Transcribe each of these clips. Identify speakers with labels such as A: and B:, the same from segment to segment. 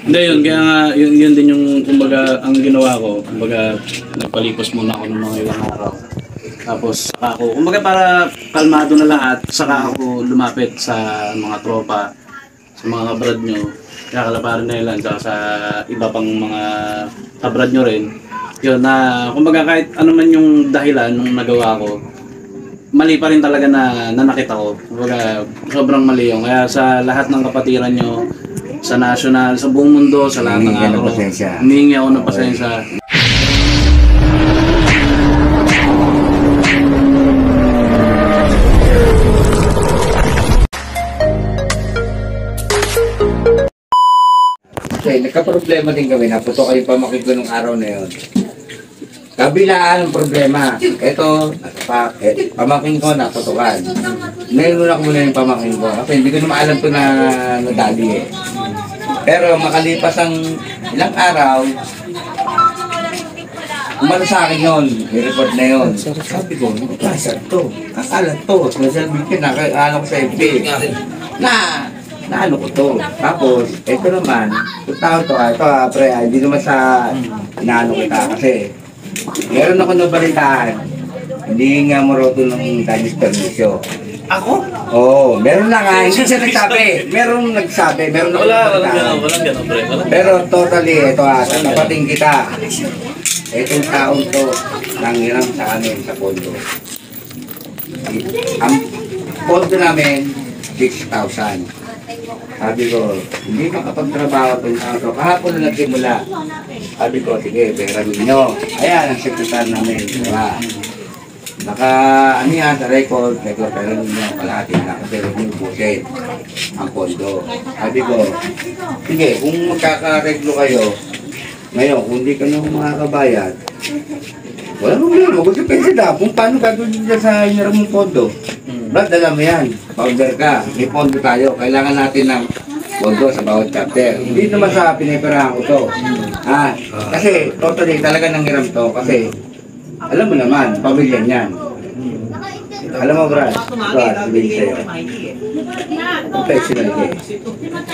A: Hindi, yun. Kaya nga, yun din yung, kumbaga, ang ginawa ko. Kumbaga, nagpalipos muna ako ng mga ilang araw. Tapos, saka ako, kumbaga para kalmado na lahat, saka ako lumapit sa mga tropa, sa mga kabrad nyo, kaya kalaparan na ilan, saka sa iba pang mga kabrad nyo rin. Yun, na, kumbaga kahit ano man yung dahilan nung nagawa ko, mali pa rin talaga na nakita ko. Kumbaga, sobrang mali yun. Kaya sa lahat ng kapatiran nyo, sa national, sa buong mundo, sa lahat ng araw, humingi ako ng pasensya.
B: Okay, nagka-problema din kami. Naputo kayo pamakin ko nung araw na yun. Kabilaan ang problema. Ito, pamakin ko, naputukan. Ngayon ko muna yung pamakin ko. Kasi hindi ko naman alam ito na nadali eh. Pero makalipas ang ilang araw, umano sa akin yun. I-report na yun. Sabi ko, hindi klasar to. Kakalat to. Special meeting, nakakala ko sa FB. Na ano ko to. Tapos, ito naman, ito pre, hindi naman sa inaano kita kasi meron ako nabalitaan, hindi nga mo roto ng danis permisyo.
A: Ako?
B: Oo, meron na nga, hindi siya nagsabi. Meron nagsabi, meron ako nabalitaan.
A: Walang gano'n, pre.
B: Pero totally, ito tapating kita. Itong taon to, nanghiram sa amin sa pondo. Ang pondo namin, 6,000. Sabi ko, hindi makapagtrabaho itong tao. Kahapon na nagsimula. Sabi ko, sige, pera ninyo. Ayan, ang sekretar namin. Diba? Ano yan sa record, pera ninyo. Kalahati na kasi rin yung buset ang pondo. Sabi ko, sige, kung magkakareglo kayo, ngayon, kung hindi ka nung makakabayad, wala problema, magdepende na kung paano gagawin nyo sa hiniram mong pondo. Brad, alam mo yan, powder ka, may pondo tayo, kailangan natin ng pondo sa bawat chapter. Hindi naman sa pinipirahan ko to. Kasi totally talaga nanghiram to, kasi alam mo naman, pamilya niyan. Alam mo Brad, sabihin sa'yo, professional ka.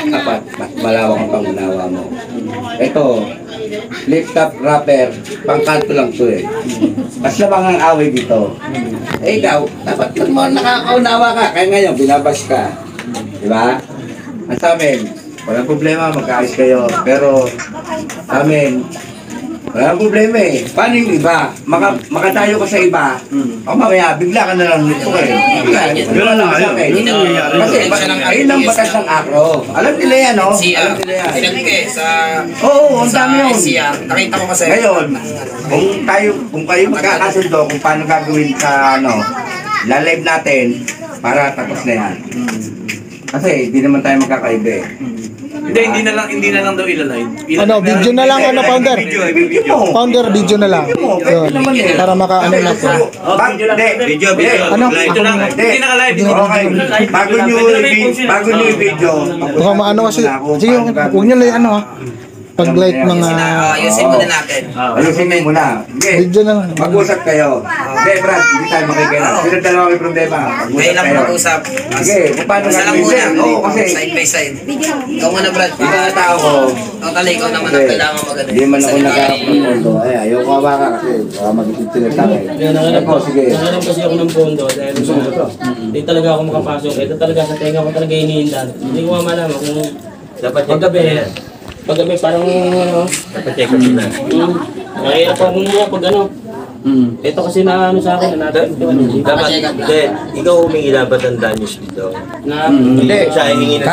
B: Dapat mas malawak ang pangunawa mo. Ito, flip-top rapper, pangkanto lang to eh. Mas lamang ang away dito. Ikaw, dapat mo nakakaunawa ka. Kaya ngayon, binabas ka. Diba? At sa amin, walang problema, magkaayos kayo. Pero sa amin, walang problema eh. Paano yung iba? Makatayo ka sa iba. O mamaya, bigla ka na lang nito eh. Bigla lang sa akin. Kasi ayun ang batas ng akro. Alam nila yan, no? Alam nila yan.
C: Sinagke sa...
B: Oo, ang dami yun.
C: Nakita ko kasi.
B: Ngayon, kung kayo magkakasundo kung paano gagawin sa la-live natin para tapos na yan. Kasi hindi naman tayo magkakaiba eh.
A: Hindi na lang daw ilalive.
D: Video na lang, founder. Founder, video na lang. Para maka-ano natin.
B: Video.
D: Ano?
A: Hindi naka-live.
B: Okay. Bago nyo yung video.
D: Baka maano kasi, sige, huwag nyo lang ano ha. Pag-like mga...
C: Ayusin muna natin.
B: Ayusin mo muna.
D: Video na lang.
B: Mag-usap kayo. Hindi, Brad, hindi tayo makikailan. Sila dalawa may problema.
C: Ngayon lang mag-usap.
B: Sige, kung paano
C: Isa lang
B: gagawin.
C: muna.
B: Oo, kasi
C: Side by side. Ikaw muna, Brad.
B: yung mga tao ko,
C: Totally, ikaw naman ang kailangan maganda.
B: hindi man ako nagkaroon ng pondo. Ay, ayaw ko ka kasi baka mag-isip sila sa akin. Ako, sige.
E: Nangarap kasi ako ng pondo dahil hindi talaga ako makapasok. Ito talaga sa tenga ko talaga iniindan. Hindi ko malaman kung dapat paggabi parang dapat check up na. Kaya ako muna pag ano. Ito kasi na ano sa akin na natin.
F: Dapat ikaw humingi dapat ng damage dito.
B: Hindi,
F: Siya hihingi ng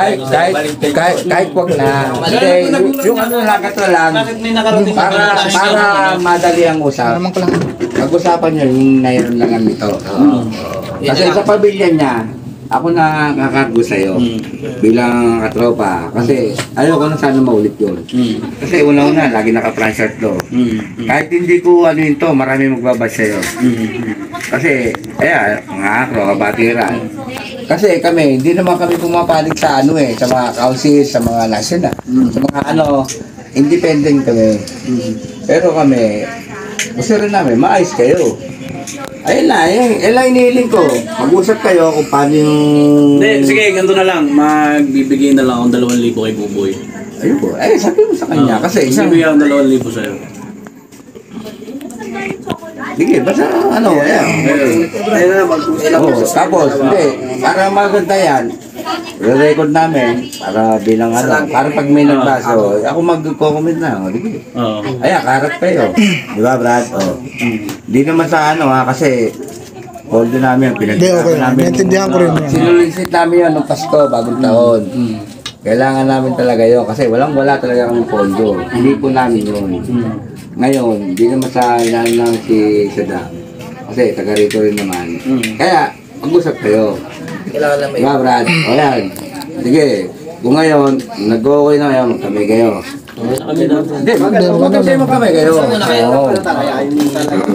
B: kahit wag na. Hindi, yung ano lang, ito lang. Para madali ang usap. Pag-usapan nyo yung nairon lang ang ito. Kasi sa pamilya niya, ako na kakargo sa'yo bilang katropa. Kasi ayaw ko na sana maulit yun. Kasi una-una, lagi naka-front to. Kahit hindi ko ano yun to, marami magbabas sa'yo. Kasi, mga akro, kabatiran. Kasi kami, hindi naman kami pumapalig sa ano eh, sa mga council, sa mga national, sa mga ano, independent kami. Pero kami, gusto rin namin, maayos kayo. Ayun na, ayun lang inihiling ko. Mag-usap kayo kung paano yung...
A: Hindi, sige, ganito na lang. Magbibigay na lang akong 2,000 kay Buboy.
B: Ayun po. Sabi mo sa kanya. Kasi isang...
A: Bibigyan ako ng 2,000 sa'yo.
B: Sige, basta ano, ayan. Tapos, hindi. Para maganda yan, re-record namin para bilang ano, para pag may nagbaso, ako mag-comment na. Sige.
A: Oo.
B: Ayan, karat kayo. Di ba, Brad? Di naman sa ano kasi poldo namin,
D: Hindi, okay. Naintindihan ko rin yan.
B: Sinulisit namin yun nung Pasko, bagong taon. Kailangan namin talaga yun kasi wala talaga kami poldo. Hindi po namin yun. Ngayon, di naman sa ilan lang si Sada. Kasi taga rito rin naman. Kaya, mag-usap kayo.
C: Kailangan lang may...
B: Diba, Brad? O yan. Sige, kung ngayon, nag-okay na kayo, magkamay kayo. Hindi, magkamay kayo.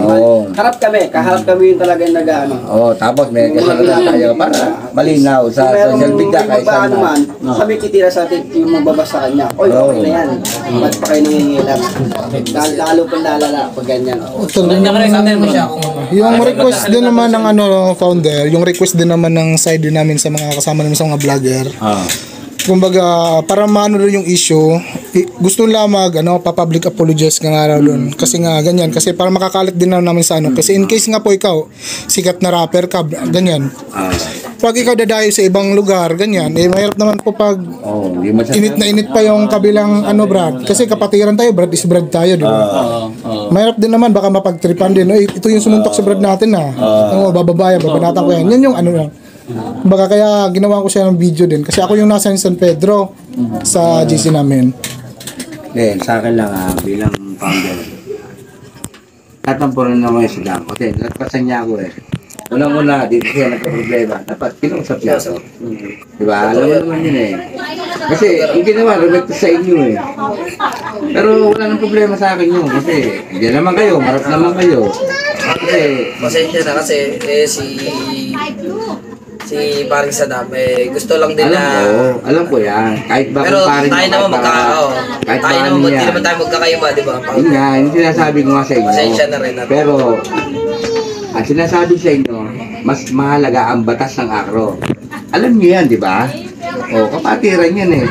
B: Oo.
G: Harap kami, kaharap kami yung talaga yung nag-ano.
B: Oo, tapos may kasalunan tayo para malinaw sa social media kahit saan na.
G: Sabi titira sa atin yung magbabas sa kanya. Oy, okay na yan. Ba't pa kayo nangingilap? Lalo pa lalala pag ganyan.
D: Yung request din naman ng ano founder, yung request din naman ng side din namin sa mga kasama namin sa mga vlogger. Kumbaga, para maano rin yung issue, gusto nila pa-public apologize ka nga raw doon. Kasi nga, ganyan. Kasi para makakalat din namin sa ano. Kasi in case nga po ikaw, sikat na rapper ka, ganyan. Pag ikaw dadayo sa ibang lugar, ganyan, mahirap naman po pag init na init pa yung kabilang Brad. Kasi kapatiran tayo, Brad is Brad tayo, di ba? Mahirap din naman, baka mapagtripan din. Ito yung sumuntok sa Brad natin bababaya, babanatan ko yan. Yan yung lang. Baka kaya ginawa ko siya ng video din kasi ako yung nasa San Pedro sa GC namin.
B: Then, sa akin lang bilang founder. Tatampo rin naman yung Sada kasi nagpasan niya ako Unang-una, dito siya nagka-problema. Dapat kinusap niya ako. Diba? Alam mo naman yun Kasi yung ginawa, relate sa inyo Pero wala nang problema sa akin yun kasi hindi naman kayo, marap naman kayo. Kasi,
C: Pasensya na kasi si paring Saddam, gusto lang din na...
B: alam ko yan. Kahit ba
C: Pero
B: kung parin
C: tayo naman hindi naman tayo magkakaiba, di ba?
B: Yun nga, yung sinasabi ko nga sa inyo.
C: Pasensya na rin.
B: Pero, ang sinasabi sa inyo, mas mahalaga ang batas ng akro. Alam niyo yan, di ba? Kapatiran yan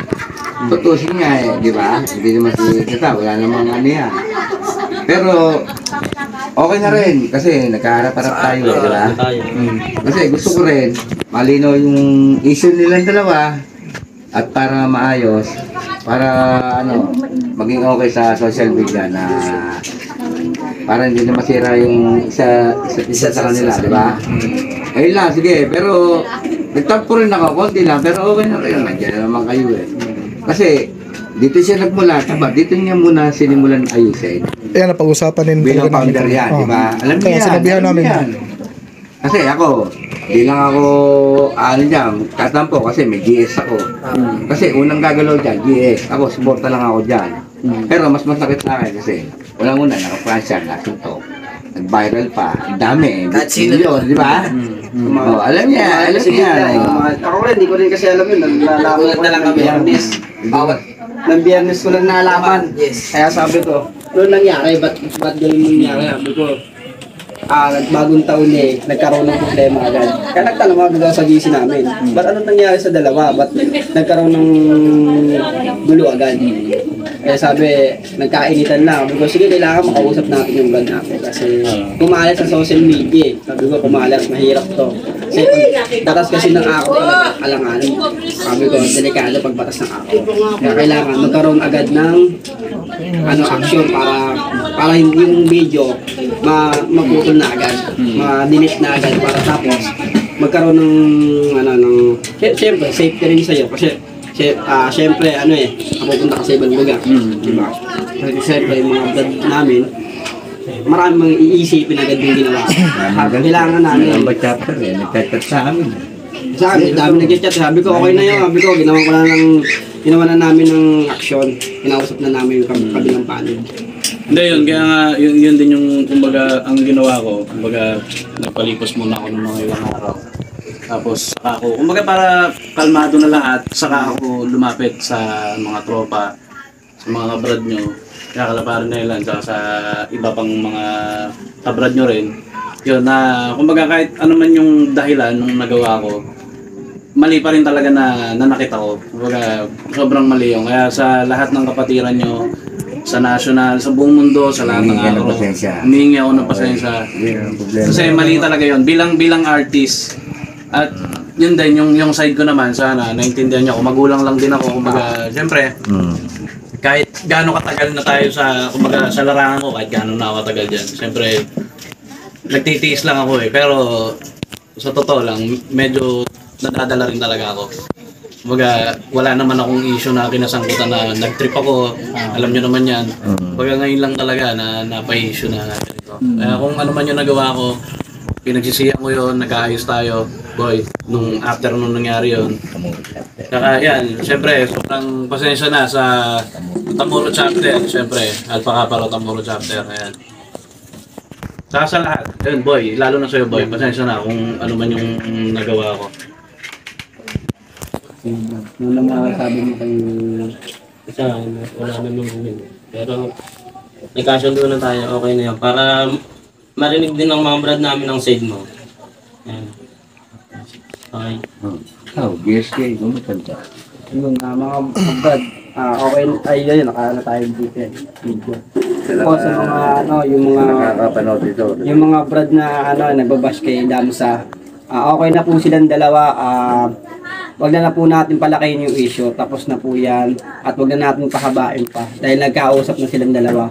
B: Tutusin niya di ba? Hindi naman kita, wala namang yan. Pero, okay na rin, kasi nagkaharap-harap tayo, di ba? Kasi gusto ko rin, malinaw yung issue nilang dalawa, at para maayos, para maging okay sa social media na para hindi na masira yung isa sa kanila, di ba? Ayun lang, sige, pero nagtampo rin ako, konti lang, pero okay na rin, nandiyan naman kayo Kasi, dito siya nagmula, dito niya muna sinimulan ayusin.
D: Ayan, napag-usapan din
B: Bilang founder yan, di ba? Alam niyo yan.
D: Sinabihan namin.
B: Kasi ako, di lang ako, tatampo kasi may GS ako. Kasi unang gagalaw dyan, GS. Ako, suporta lang ako dyan. Pero mas masakit sa akin kasi, unang-una, naka-France yan, nasuntok. Nag-viral pa, ang dami
C: Kahit sino
B: yun, di ba? Alam niya,
G: Ako rin, hindi ko rin kasi alam yun.
C: Nagulat na lang kami. Bawat.
G: Ng Biyernes ko lang nalaman.
C: Yes.
G: Kaya sabi ko, noon nangyari, ba't ganun nangyari? Sabi ko, bagong taon nagkaroon ng problema agad. Kaya nagtanong ako sa GC namin, ba't anong nangyari sa dalawa? Ba't nagkaroon ng gulo agad? Kaya sabi, nagkainitan na. Sabi ko, sige, kailangan makausap natin yung vlog natin. Kasi kumalat sa social media. Sabi ko, kumalat, mahirap to. Kasi batas kasi ng ako talaga alanganin. Sabi ko, delikado pagbatas ng ako. Kaya kailangan magkaroon agad ng action para yung video maputol na agad, ma-delete na agad para tapos magkaroon ng siyempre safety rin sa'yo kasi siyempre mapupunta ka sa ibang lugar, diba? Kasi siyempre yung mga vlog namin marami mga iisipin agad yung ginawa. Kailangan namin
B: Number chapter nagchat sa amin.
G: sa amin, dami nag-chat. Sabi ko, okay na yun. Sabi ko, ginawa na namin ng action. Kinausap na namin yung kabilang panel.
A: Hindi, yun. Kaya nga, yun din yung, kumbaga, ang ginawa ko. Kumbaga, nagpalipos muna ako ng mga ilang araw. Tapos, saka ako, kumbaga para kalmado na lahat, saka ako lumapit sa mga tropa, sa mga kabrad nyo, kaya kalaparin na ilan, saka sa iba pang mga kabrad nyo rin. Yun, na, kumbaga kahit ano man yung dahilan nung nagawa ko, mali pa rin talaga na nakita ko. Kumbaga, sobrang mali yun. Kaya sa lahat ng kapatiran nyo, sa national, sa buong mundo, sa lahat ng
B: Humingi ka ng
A: araw,
B: pasensya.
A: humingi ako ng pasensya.
B: Yun ang problema.
A: Kasi mali talaga yun. Bilang artist, at yun din, yung side ko naman, sana naintindihan nyo ako. Magulang lang din ako. Kumbaga, syempre, kahit gaano katagal na tayo sa, kumbaga, sa larangan ko, kahit gaano na ako katagal dyan. Syempre, nagtitiis lang ako eh. Pero, sa totoo lang, medyo nadadala rin talaga ako. Kumbaga, wala naman akong issue na kinasangkutan na nag-trip ako. Alam nyo naman yan. Kumbaga, ngayon lang talaga na napa-issue na ganito. Kaya kung ano man yung nagawa ko, pinagsisihan ko yun, nag-aayos tayo. Boy, nung after nung nangyari yun. Kaya yan, syempre, sobrang pasensya na sa Tamuro chapter. Syempre, Alpha Kaparo Tamuro chapter. Ayan. Saka sa lahat, yun boy, lalo na sa'yo boy, pasensya na kung ano man yung nagawa ko.
G: Ano naman sabi mo kay...
E: Isa, wala naman yun. Pero, nagkasundo na tayo, okay na yan. Para marinig din ng mga brad namin ang side mo. Ayan. Okay.
B: Oh, GSK, gumaganda.
G: Yun, mga brad, okay, ay yun, naka na tayo dito eh. Video. O sa mga ano, yung mga
B: Nakakapanood ito.
G: yung mga brad na ano, nagbabash kay Damsa. Okay na po silang dalawa. Wag na po natin palakihin yung issue. Tapos na po yan. At wag na natin pahabain pa. Dahil nagkausap na silang dalawa.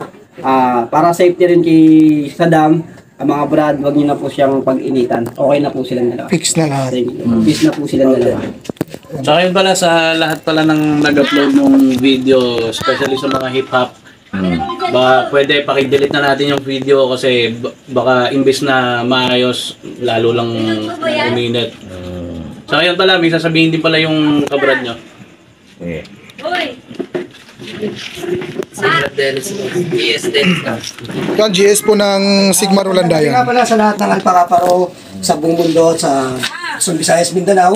G: Para safety rin kay Saddam, mga brad, wag niyo na po siyang pag-initan. Okay na po silang dalawa.
D: Fix na lahat.
G: Peace na po silang dalawa.
A: Tsaka yun pala sa lahat pala ng nag-upload ng video, especially sa mga hip-hop, pwede pakidelete na natin yung video kasi baka imbis na maayos, lalo lang uminit. Tsaka yun pala, may sasabihin din pala yung kabrad nyo.
B: Eh.
D: Yan, GS po ng Sigma Rolanda
H: Kaya nga
D: yan.
H: pala sa lahat ng Alpakaparo sa buong mundo at sa Luzon, Visayas, Mindanao.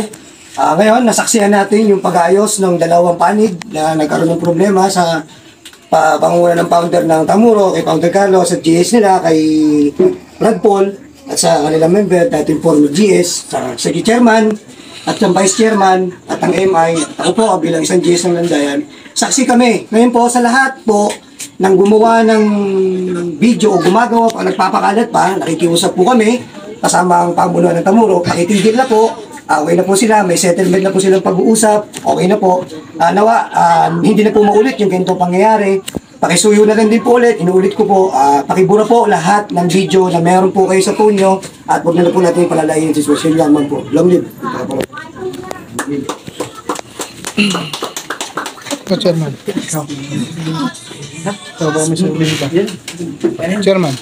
H: Ngayon, nasaksihan natin yung pag-ayos ng dalawang panig na nagkaroon ng problema sa pangunguna ng founder ng Tamuro, kay Founder Carlos at GS nila, kay Brad Paul at sa kanilang member, dating former GS, sa Chairman at ang Vice Chairman at ang MI, at ako po bilang isang GS ng Landayan. Saksi kami. Ngayon po sa lahat po nang gumawa ng video o gumagawa pa, nagpapakalat pa, nakikiusap po kami kasama ang pamunuan ng Tamuro, pakitigil na po, okay na po sila, may settlement na po silang pag-uusap, okay na po. Nawa, hindi na po maulit yung ganitong pangyayari. Pakisuyo na lang din po ulit, inuulit ko po, pakibura po lahat ng video na meron po kayo sa phone nyo at huwag na po natin palalayin yung sitwasyon yaman po. Long live.
D: Chairman. Chairman.